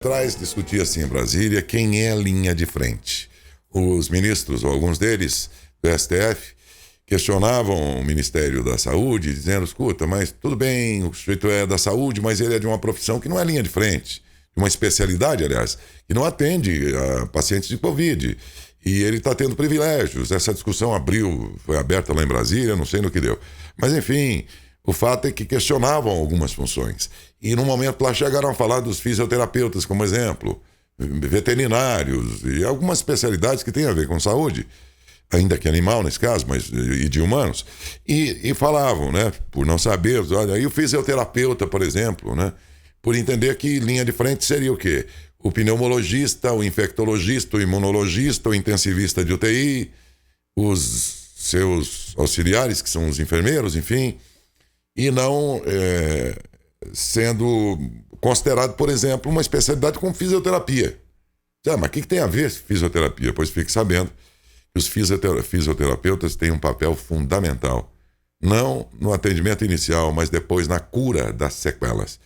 Atrás discutia-se em Brasília quem é a linha de frente. Os ministros, ou alguns deles, do STF, questionavam o Ministério da Saúde, dizendo, escuta, mas tudo bem, o sujeito é da saúde, mas ele é de uma profissão que não é linha de frente, de uma especialidade, aliás, que não atende a pacientes de Covid. E ele está tendo privilégios. Essa discussão foi aberta lá em Brasília, não sei no que deu. Mas, enfim, o fato é que questionavam algumas funções. E, no momento, lá chegaram a falar dos fisioterapeutas, como exemplo, veterinários e algumas especialidades que têm a ver com saúde, ainda que animal nesse caso, mas e de humanos. E falavam, né, por não saber, olha, aí o fisioterapeuta, por exemplo, né, por entender que linha de frente seria o quê? O pneumologista, o infectologista, o imunologista, o intensivista de UTI, os seus auxiliares, que são os enfermeiros, enfim, e não sendo considerado, por exemplo, uma especialidade como fisioterapia. Mas o que tem a ver fisioterapia? Pois fique sabendo que os fisioterapeutas têm um papel fundamental, não no atendimento inicial, mas depois na cura das sequelas.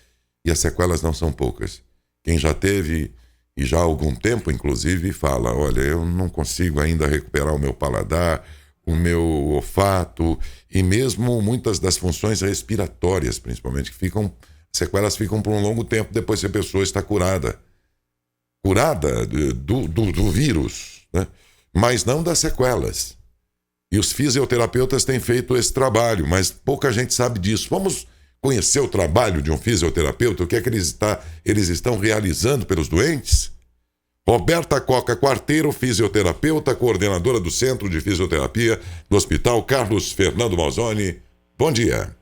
E as sequelas não são poucas. Quem já teve, e já há algum tempo, inclusive, fala, olha, eu não consigo ainda recuperar o meu paladar, o meu olfato, e mesmo muitas das funções respiratórias, principalmente, sequelas ficam por um longo tempo depois que a pessoa está curada. Curada do vírus, né? Mas não das sequelas. E os fisioterapeutas têm feito esse trabalho, mas pouca gente sabe disso. Vamos conhecer o trabalho de um fisioterapeuta, o que é que eles estão realizando pelos doentes? Roberta Coca Quarteiro, fisioterapeuta, coordenadora do Centro de Fisioterapia do Hospital Carlos Fernando Mazzoni. Bom dia.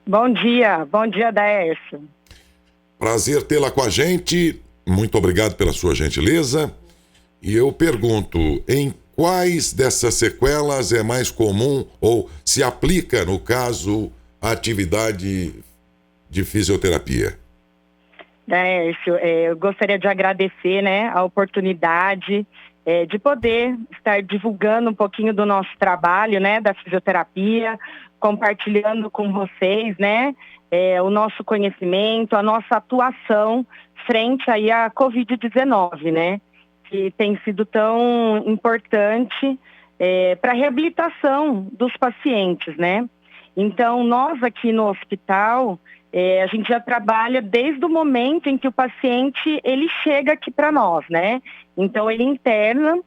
Bom dia, Daércio. Prazer tê-la com a gente, muito obrigado pela sua gentileza. E eu pergunto, em quais dessas sequelas é mais comum ou se aplica, no caso, a atividade de fisioterapia? Daércio, eu gostaria de agradecer, né, a oportunidade de poder estar divulgando um pouquinho do nosso trabalho, né, da fisioterapia, compartilhando com vocês, né, o nosso conhecimento, a nossa atuação frente aí à Covid-19, né, que tem sido tão importante para a reabilitação dos pacientes, né. Então, nós aqui no hospital, a gente já trabalha desde o momento em que o paciente ele chega aqui para nós, né? Então, ele interna,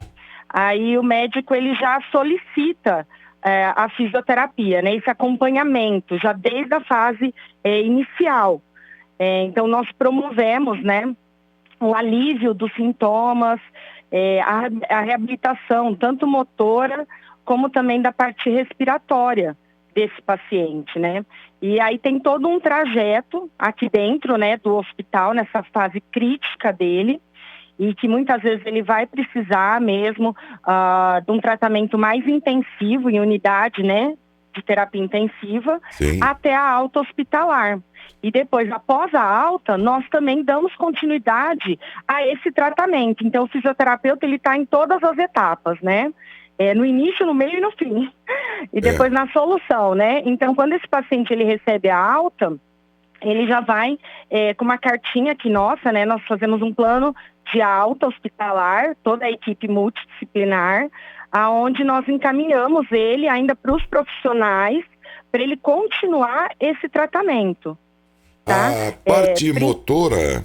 aí o médico ele já solicita a fisioterapia, né? Esse acompanhamento, já desde a fase inicial. Então, nós promovemos, né, o alívio dos sintomas, a reabilitação, tanto motora, como também da parte respiratória desse paciente, né? E aí tem todo um trajeto aqui dentro, né, do hospital, nessa fase crítica dele, e que muitas vezes ele vai precisar mesmo de um tratamento mais intensivo em unidade, né, de terapia intensiva, Sim. Até a alta hospitalar. E depois, após a alta, nós também damos continuidade a esse tratamento. Então, o fisioterapeuta, ele está em todas as etapas, né? No início, no meio e no fim. E depois na solução, né? Então, quando esse paciente ele recebe a alta, ele já vai com uma cartinha aqui nossa, né? Nós fazemos um plano de alta hospitalar, toda a equipe multidisciplinar, aonde nós encaminhamos ele ainda para os profissionais, para ele continuar esse tratamento. Tá? A parte motora...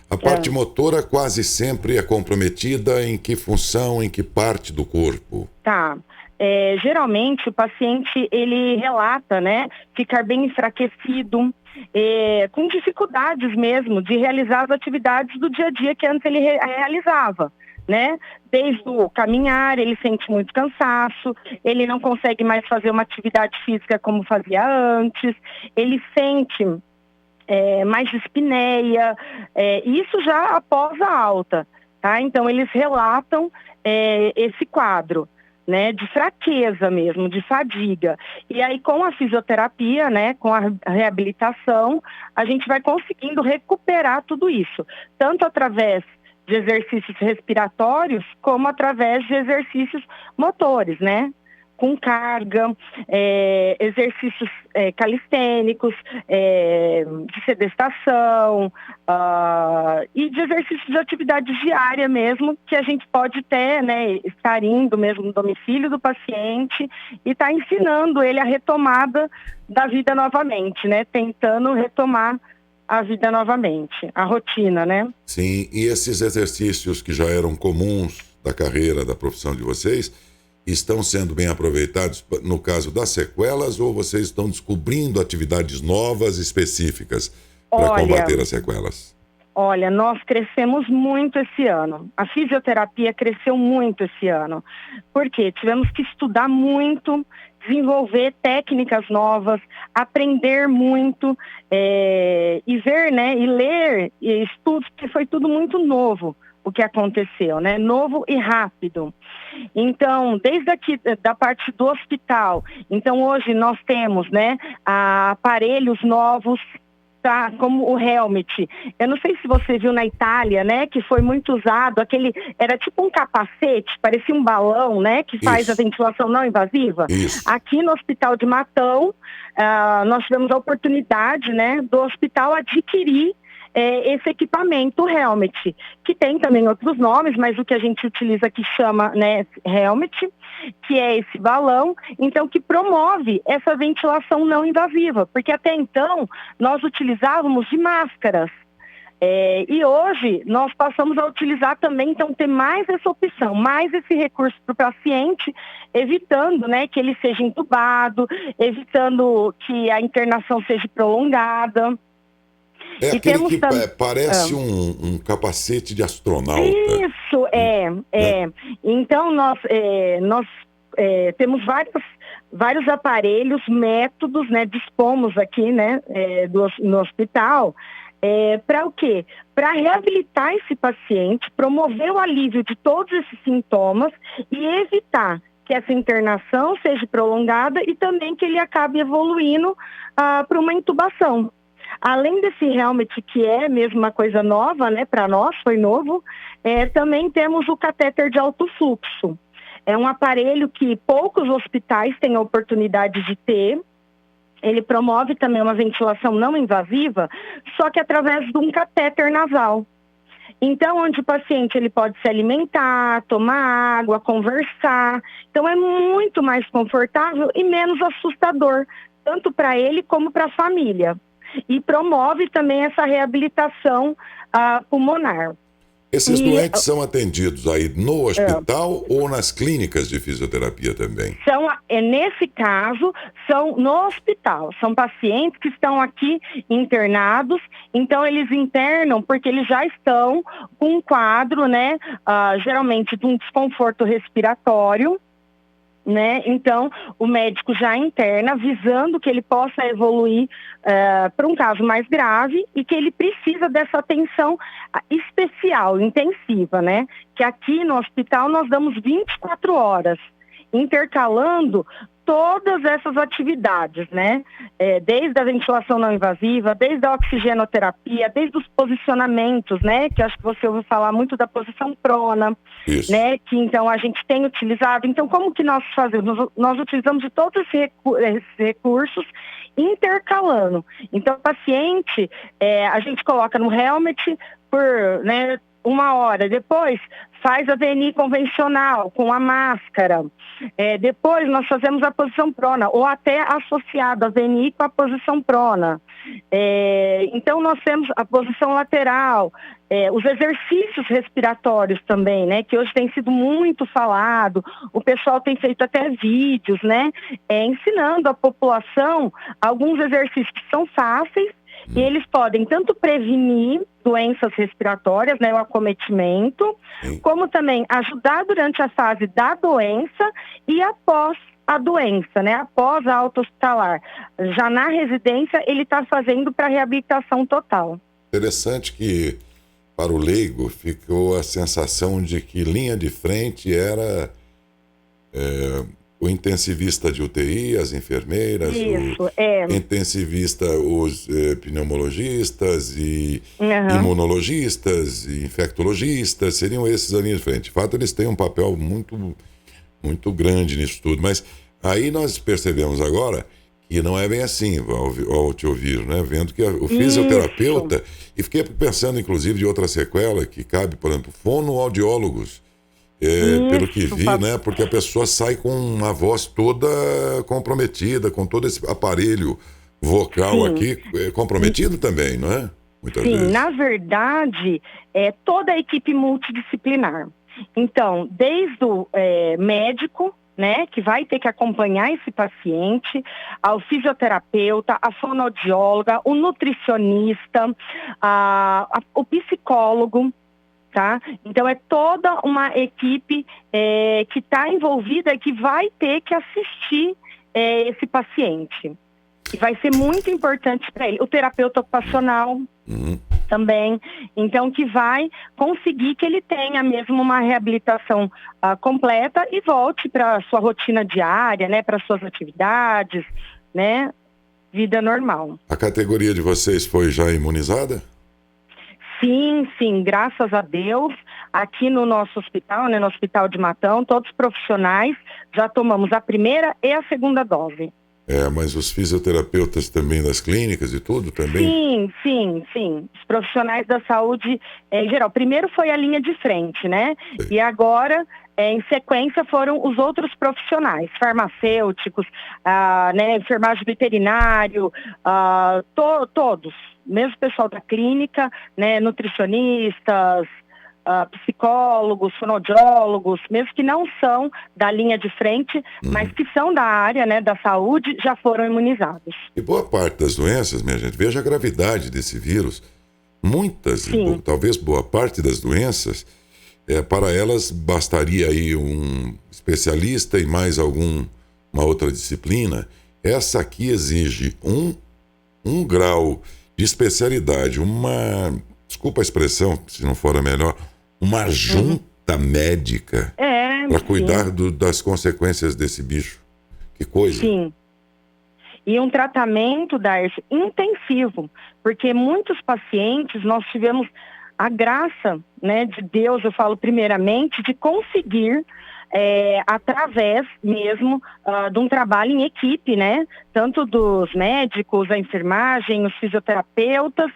A parte motora quase sempre é comprometida em que função, em que parte do corpo? Tá. Geralmente o paciente ele relata, né, ficar bem enfraquecido, com dificuldades mesmo de realizar as atividades do dia a dia que antes ele realizava, né? Desde o caminhar, ele sente muito cansaço, ele não consegue mais fazer uma atividade física como fazia antes, ele sente mais dispneia, isso já após a alta, tá? Então, eles relatam esse quadro, né, de fraqueza mesmo, de fadiga. E aí, com a fisioterapia, né, com a reabilitação, a gente vai conseguindo recuperar tudo isso, tanto através de exercícios respiratórios, como através de exercícios motores, né? com carga, exercícios calistênicos, de sedestação, e de exercícios de atividade diária mesmo, que a gente pode ter, né, estar indo mesmo no domicílio do paciente e estar ensinando ele a retomada da vida novamente, né, tentando retomar a vida novamente, a rotina, né? Sim, e esses exercícios que já eram comuns da carreira, da profissão de vocês, estão sendo bem aproveitados no caso das sequelas, ou vocês estão descobrindo atividades novas específicas para combater as sequelas? Olha, nós crescemos muito esse ano. A fisioterapia cresceu muito esse ano. Por quê? Tivemos que estudar muito, desenvolver técnicas novas, aprender muito, e ver, né, e ler estudos, porque foi tudo muito novo o que aconteceu, né? Novo e rápido. Então, desde aqui da parte do hospital, então hoje nós temos, né, aparelhos novos, tá, como o helmet. Eu não sei se você viu na Itália, né, que foi muito usado, era tipo um capacete, parecia um balão, né, que faz a ventilação não invasiva. Aqui no Hospital de Matão, nós tivemos a oportunidade, né, do hospital adquirir esse equipamento, o helmet, que tem também outros nomes, mas o que a gente utiliza aqui chama, né, helmet, que é esse balão, então, que promove essa ventilação não invasiva, porque até então nós utilizávamos de máscaras. E hoje nós passamos a utilizar também, então, ter mais essa opção, mais esse recurso para o paciente, evitando, né, que ele seja entubado, evitando que a internação seja prolongada. É e aquele que parece um capacete de astronauta. Isso, Então, nós temos vários aparelhos, métodos, né, dispomos aqui, né, no hospital, para o quê? Para reabilitar esse paciente, promover o alívio de todos esses sintomas e evitar que essa internação seja prolongada e também que ele acabe evoluindo para uma intubação. Além desse helmet, que é mesmo uma coisa nova, né, para nós foi novo, também temos o catéter de alto fluxo. É um aparelho que poucos hospitais têm a oportunidade de ter. Ele promove também uma ventilação não invasiva, só que através de um catéter nasal. Então, onde o paciente ele pode se alimentar, tomar água, conversar. Então, é muito mais confortável e menos assustador, tanto para ele como para a família. E promove também essa reabilitação pulmonar. Esses doentes são atendidos aí no hospital ou nas clínicas de fisioterapia também? Nesse caso, são no hospital. São pacientes que estão aqui internados, então eles internam porque eles já estão com um quadro, né, geralmente de um desconforto respiratório, né? Então, o médico já interna, visando que ele possa evoluir para um caso mais grave e que ele precisa dessa atenção especial, intensiva, né? Que aqui no hospital nós damos 24 horas, intercalando todas essas atividades, né? Desde a ventilação não invasiva, desde a oxigenoterapia, desde os posicionamentos, né? Que acho que você ouviu falar muito da posição prona, né? Que então a gente tem utilizado. Então, como que nós fazemos? Nós utilizamos de todos esses recursos, intercalando. Então, o paciente, a gente coloca no helmet por, né, 1 hora, depois faz a VNI convencional com a máscara, depois nós fazemos a posição prona, ou até associado a VNI com a posição prona. Então nós temos a posição lateral, os exercícios respiratórios também, né, que hoje tem sido muito falado, o pessoal tem feito até vídeos, né, ensinando a população alguns exercícios que são fáceis, e eles podem tanto prevenir doenças respiratórias, né, o acometimento, como também ajudar durante a fase da doença e após a doença, né, após a alta hospitalar. Já na residência, ele está fazendo para reabilitação total. Interessante que, para o leigo, ficou a sensação de que linha de frente era o intensivista de UTI, as enfermeiras, o intensivista, os pneumologistas e imunologistas e infectologistas, seriam esses a linha de frente. De fato, eles têm um papel muito, muito grande nisso tudo, mas Aí nós percebemos agora que não é bem assim, ao te ouvir, né? Vendo que o fisioterapeuta, e fiquei pensando inclusive de outra sequela que cabe, por exemplo, fonoaudiólogos, pelo que vi, né? Porque a pessoa sai com uma voz toda comprometida, com todo esse aparelho vocal aqui comprometido também, não é? Muitas vezes. Na verdade, é toda a equipe multidisciplinar. Então, desde o médico, né, que vai ter que acompanhar esse paciente, ao fisioterapeuta, a fonoaudióloga, o nutricionista, o psicólogo, tá? Então é toda uma equipe que está envolvida e que vai ter que assistir esse paciente. E vai ser muito importante para ele. O terapeuta ocupacional também. Então, que vai conseguir que ele tenha mesmo uma reabilitação completa e volte para a sua rotina diária, né? Para suas atividades, né? Vida normal. A categoria de vocês foi já imunizada? Sim, graças a Deus. Aqui no nosso hospital, né? No Hospital de Matão, todos os profissionais já tomamos a primeira e a segunda dose. Mas os fisioterapeutas também das clínicas e tudo também? Sim. Os profissionais da saúde em geral. Primeiro foi a linha de frente, né? Sim. E agora, em sequência, foram os outros profissionais, farmacêuticos, né, enfermagem veterinário, todos. Mesmo pessoal da clínica, né, nutricionistas, psicólogos, fonoaudiólogos, mesmo que não são da linha de frente, mas que são da área, né, da saúde, já foram imunizados. E boa parte das doenças, minha gente, veja a gravidade desse vírus. Muitas, talvez boa parte das doenças, para elas bastaria aí um especialista e mais uma outra disciplina. Essa aqui exige um grau de especialidade, desculpa a expressão, se não for a melhor, uma junta médica para cuidar das consequências desse bicho. Que coisa. Sim. E um tratamento, Darcy, intensivo, porque muitos pacientes, nós tivemos a graça, né, de Deus, eu falo primeiramente, de conseguir, através mesmo de um trabalho em equipe, né? Tanto dos médicos, a enfermagem, os fisioterapeutas,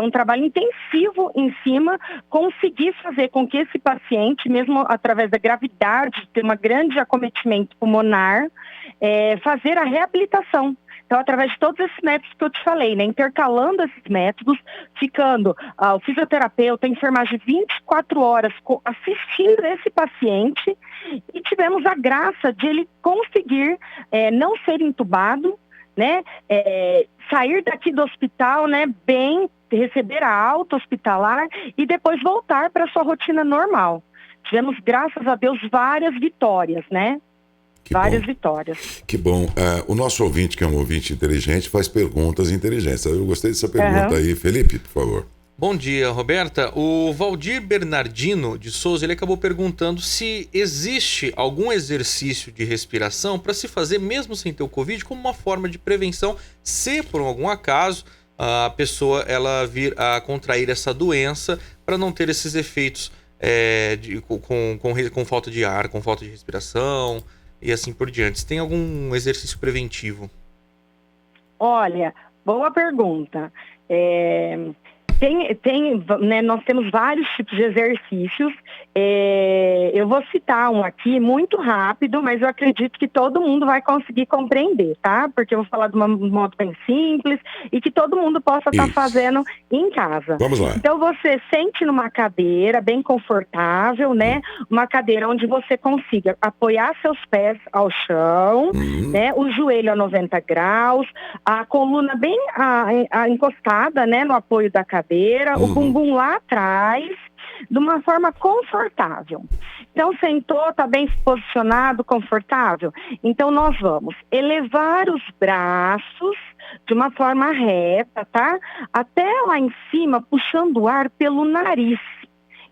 um trabalho intensivo em cima, conseguir fazer com que esse paciente, mesmo através da gravidade, ter um grande acometimento pulmonar, fazer a reabilitação. Então, através de todos esses métodos que eu te falei, né? Intercalando esses métodos, ficando o fisioterapeuta, a enfermagem 24 horas assistindo esse paciente, e tivemos a graça de ele conseguir não ser entubado, né? Sair daqui do hospital, né? Bem, receber a alta hospitalar e depois voltar para a sua rotina normal. Tivemos, graças a Deus, várias vitórias, né? Várias vitórias. Que bom. O nosso ouvinte, que é um ouvinte inteligente, faz perguntas inteligentes. Eu gostei dessa pergunta aí. Felipe, por favor. Bom dia, Roberta. O Valdir Bernardino de Souza, ele acabou perguntando se existe algum exercício de respiração para se fazer mesmo sem ter o Covid, como uma forma de prevenção, se por algum acaso a pessoa ela vir a contrair essa doença, para não ter esses efeitos com falta de ar, com falta de respiração e assim por diante. Tem algum exercício preventivo? Olha, boa pergunta. Né, nós temos vários tipos de exercícios. Eu vou citar um aqui muito rápido, mas eu acredito que todo mundo vai conseguir compreender, tá? Porque eu vou falar de um modo bem simples e que todo mundo possa estar fazendo em casa. Vamos lá. Então você sente numa cadeira bem confortável, né? Uma cadeira onde você consiga apoiar seus pés ao chão, né? O joelho a 90 graus, a coluna bem encostada, né? No apoio da cadeira, o bumbum lá atrás, de uma forma confortável. Então, sentou, está bem posicionado, confortável? Então, nós vamos elevar os braços de uma forma reta, tá? Até lá em cima, puxando o ar pelo nariz.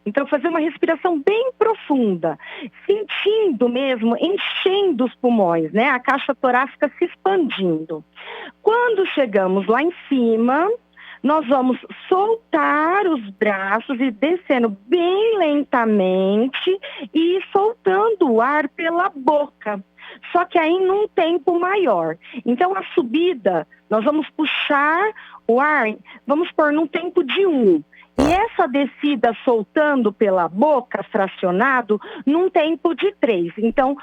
Então, fazer uma respiração bem profunda, sentindo mesmo, enchendo os pulmões, né? A caixa torácica se expandindo. Quando chegamos lá em cima, nós vamos soltar os braços e descendo bem lentamente e soltando o ar pela boca. Só que aí num tempo maior. Então a subida, nós vamos puxar o ar, vamos pôr num tempo de 1. E essa descida soltando pela boca, fracionado, num tempo de 3. Então,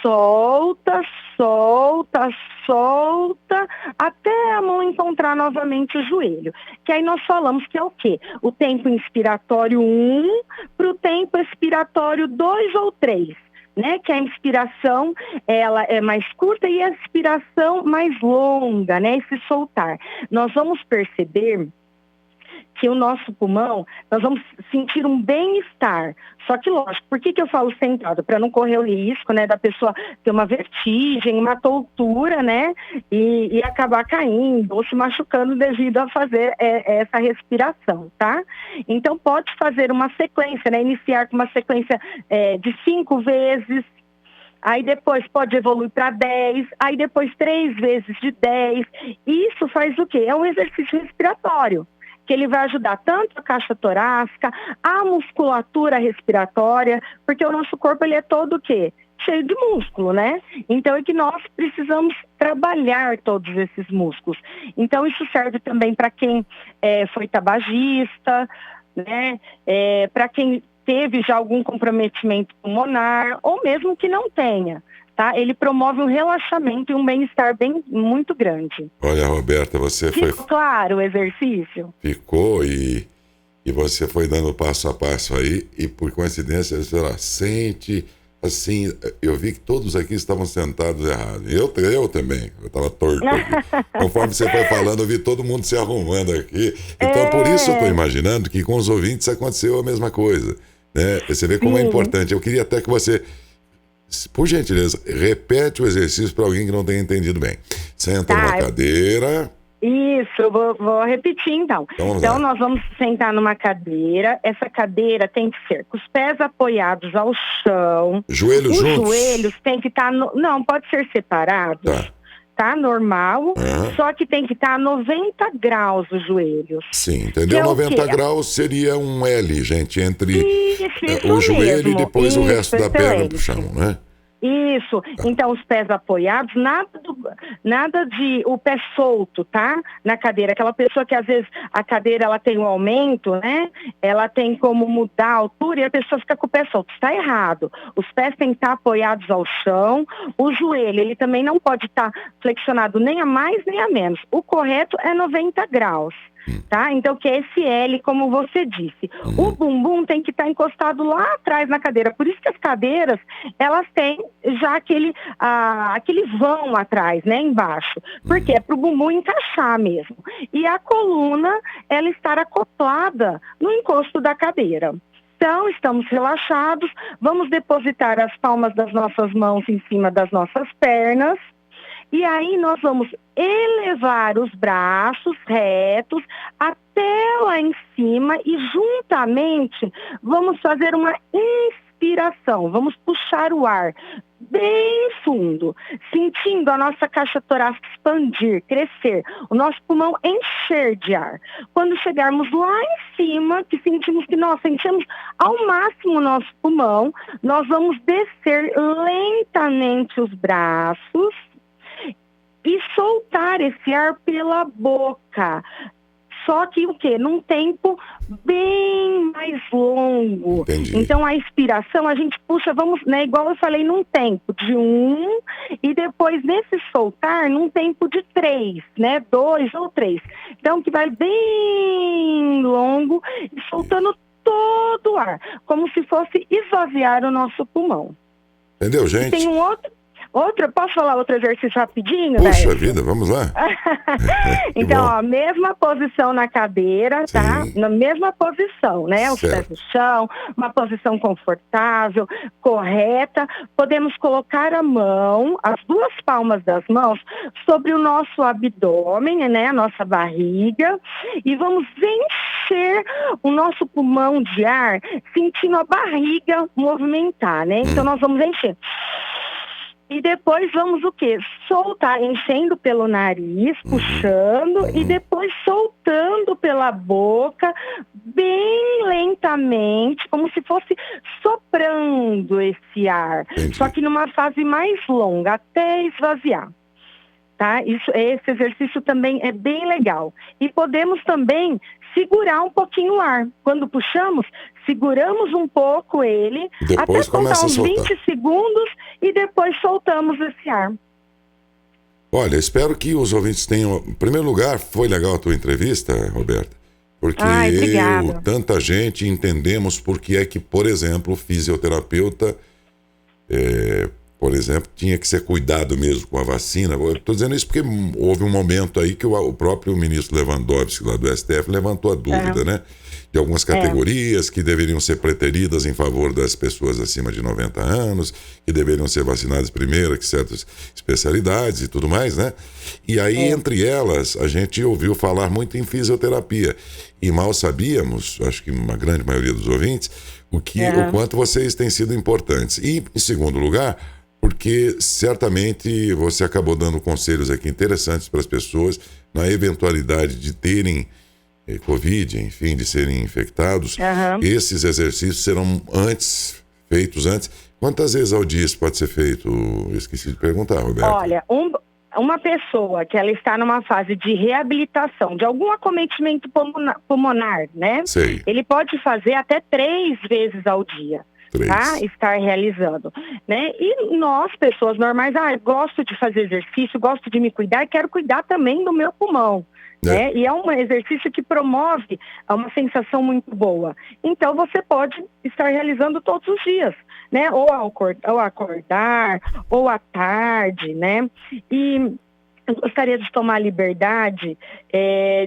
solta, solta, solta, até a mão encontrar novamente o joelho. Que aí nós falamos que é o quê? O tempo inspiratório 1 para o tempo expiratório 2 ou 3. Né, que a inspiração ela é mais curta e a expiração mais longa, né, esse soltar. Nós vamos perceber que o nosso pulmão, nós vamos sentir um bem-estar. Só que, lógico, por que eu falo sentado? Para não correr o risco, né, da pessoa ter uma vertigem, uma tontura, né, e acabar caindo ou se machucando devido a fazer essa respiração, tá? Então, pode fazer uma sequência, né, iniciar com uma sequência de 5 vezes, aí depois pode evoluir para 10, aí depois 3 vezes de 10. Isso faz o quê? É um exercício respiratório, que ele vai ajudar tanto a caixa torácica, a musculatura respiratória, porque o nosso corpo ele é todo o quê? Cheio de músculo, né? Então é que nós precisamos trabalhar todos esses músculos. Então isso serve também para quem foi tabagista, né? Para quem teve já algum comprometimento pulmonar, ou mesmo que não tenha. Tá? Ele promove um relaxamento e um bem-estar muito grande. Olha, Roberta, você foi... Ficou claro o exercício? Ficou e você foi dando passo a passo aí e por coincidência, sei lá, sente, assim, eu vi que todos aqui estavam sentados errados. Eu também, eu estava torto aqui. Conforme você foi falando, eu vi todo mundo se arrumando aqui. Então, por isso eu estou imaginando que com os ouvintes aconteceu a mesma coisa. Né? Você vê como é importante. Eu queria até que você... Por gentileza, repete o exercício para alguém que não tenha entendido bem. Senta numa cadeira. Isso, eu vou repetir então. Então nós vamos sentar numa cadeira. Essa cadeira tem que ser com os pés apoiados ao chão. Joelhos juntos? Os joelhos tem que estar... Não, pode ser separado. Tá normal, só que tem que estar a 90 graus os joelhos. Sim, entendeu? 90 graus seria um L, gente, entre o joelho e depois o resto da perna pro chão, né? Isso, então os pés apoiados, nada de o pé solto, tá? Na cadeira, aquela pessoa que às vezes a cadeira ela tem um aumento, né? Ela tem como mudar a altura e a pessoa fica com o pé solto. Está errado. Os pés têm que estar apoiados ao chão. O joelho, ele também não pode estar flexionado nem a mais nem a menos. O correto é 90 graus. Tá? Então, que é esse L, como você disse. O bumbum tem que estar encostado lá atrás na cadeira. Por isso que as cadeiras, elas têm já aquele vão atrás, né, embaixo. Porque é para o bumbum encaixar mesmo. E a coluna, ela estar acoplada no encosto da cadeira. Então, estamos relaxados. Vamos depositar as palmas das nossas mãos em cima das nossas pernas. E aí nós vamos elevar os braços retos até lá em cima e juntamente vamos fazer uma inspiração. Vamos puxar o ar bem fundo, sentindo a nossa caixa torácica expandir, crescer, o nosso pulmão encher de ar. Quando chegarmos lá em cima, que sentimos que nós enchemos ao máximo o nosso pulmão, nós vamos descer lentamente os braços e soltar esse ar pela boca. Só que o quê? Num tempo bem mais longo. Entendi. Então a expiração a gente puxa, vamos, né, igual eu falei, num tempo de 1 e depois nesse soltar num tempo de 3, né? 2 ou 3. Então que vai bem longo e soltando todo o ar, como se fosse esvaziar o nosso pulmão. Entendeu, gente? E tem um posso falar outro exercício rapidinho? Puxa Décio? vida, vamos lá. Então, ó, mesma posição na cadeira, tá? Na mesma posição, né? Os pés no chão, uma posição confortável, correta. Podemos colocar a mão, as duas palmas das mãos, sobre o nosso abdômen, né? A nossa barriga. E vamos encher o nosso pulmão de ar, sentindo a barriga movimentar, né? Então, nós vamos encher. E depois vamos o quê? Soltar, enchendo pelo nariz, puxando e depois soltando pela boca, bem lentamente, como se fosse soprando esse ar. Entendi. Só que numa fase mais longa, até esvaziar. Tá? Esse exercício também é bem legal. E podemos também segurar um pouquinho o ar. Quando puxamos, seguramos um pouco ele, Depois até contar começa a uns soltar. 20 segundos e depois soltamos esse ar. Olha, espero que os ouvintes tenham... Em primeiro lugar, foi legal a tua entrevista, Roberta, porque Obrigada. tanta gente entendemos por que é que, por exemplo, o fisioterapeuta, por exemplo, tinha que ser cuidado mesmo com a vacina. Eu estou dizendo isso porque houve um momento aí que o próprio ministro Lewandowski, lá do STF, levantou a dúvida, né? De algumas categorias que deveriam ser preteridas em favor das pessoas acima de 90 anos, que deveriam ser vacinadas primeiro, que certas especialidades e tudo mais, né? E aí, entre elas, a gente ouviu falar muito em fisioterapia. E mal sabíamos, acho que uma grande maioria dos ouvintes, o quanto vocês têm sido importantes. E, em segundo lugar, porque certamente você acabou dando conselhos aqui interessantes para as pessoas na eventualidade de terem Covid, enfim, de serem infectados. Esses exercícios serão feitos antes. Quantas vezes ao dia isso pode ser feito? Eu esqueci de perguntar, Roberto. Olha, uma pessoa que ela está numa fase de reabilitação, de algum acometimento pulmonar, né? Sei. Ele pode fazer até 3 vezes ao dia. 3. Tá? Estar realizando, né? E nós, pessoas normais, gosto de fazer exercício, gosto de me cuidar, quero cuidar também do meu pulmão, né? E é um exercício que promove uma sensação muito boa. Então, você pode estar realizando todos os dias, né? Ou ao acordar, ou à tarde, né? E eu gostaria de tomar a liberdade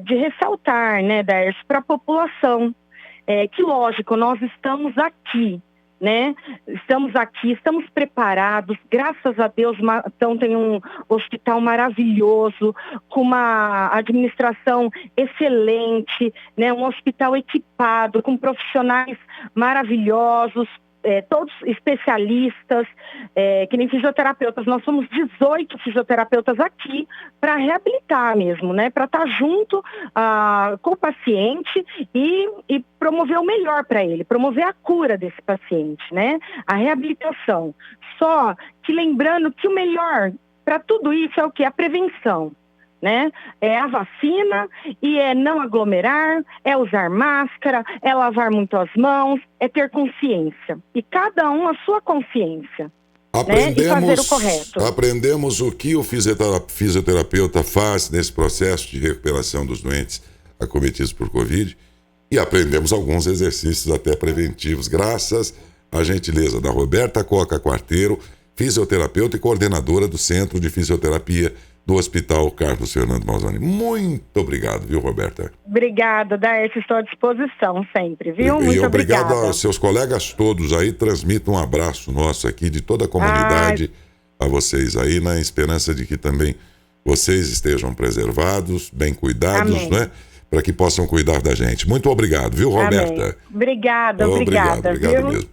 de ressaltar, né, Daércio, para a população, que lógico, nós estamos aqui, né? Estamos aqui, estamos preparados, graças a Deus, então tem um hospital maravilhoso, com uma administração excelente, né? Um hospital equipado, com profissionais maravilhosos, todos especialistas, que nem fisioterapeutas. Nós somos 18 fisioterapeutas aqui para reabilitar mesmo, né? Para estar junto com o paciente e promover o melhor para ele, promover a cura desse paciente, né? A reabilitação. Só que lembrando que o melhor para tudo isso é o quê? A prevenção. Né? É a vacina e é não aglomerar, é usar máscara, é lavar muito as mãos, é ter consciência. E cada um a sua consciência. Né? E fazer o correto. Aprendemos o que o fisioterapeuta faz nesse processo de recuperação dos doentes acometidos por Covid e aprendemos alguns exercícios até preventivos, graças à gentileza da Roberta Coca Quarteiro, fisioterapeuta e coordenadora do Centro de Fisioterapia do Hospital Carlos Fernando Malzani. Muito obrigado, viu, Roberta? Obrigada, Daércio, estou à disposição sempre, viu? Muito obrigado obrigada. aos seus colegas todos aí, transmito um abraço nosso aqui, de toda a comunidade, a vocês aí, na esperança de que também vocês estejam preservados, bem cuidados, Amém. né? Para que possam cuidar da gente. Muito obrigado, viu, Roberta? Amém. Obrigada, Obrigado viu? mesmo.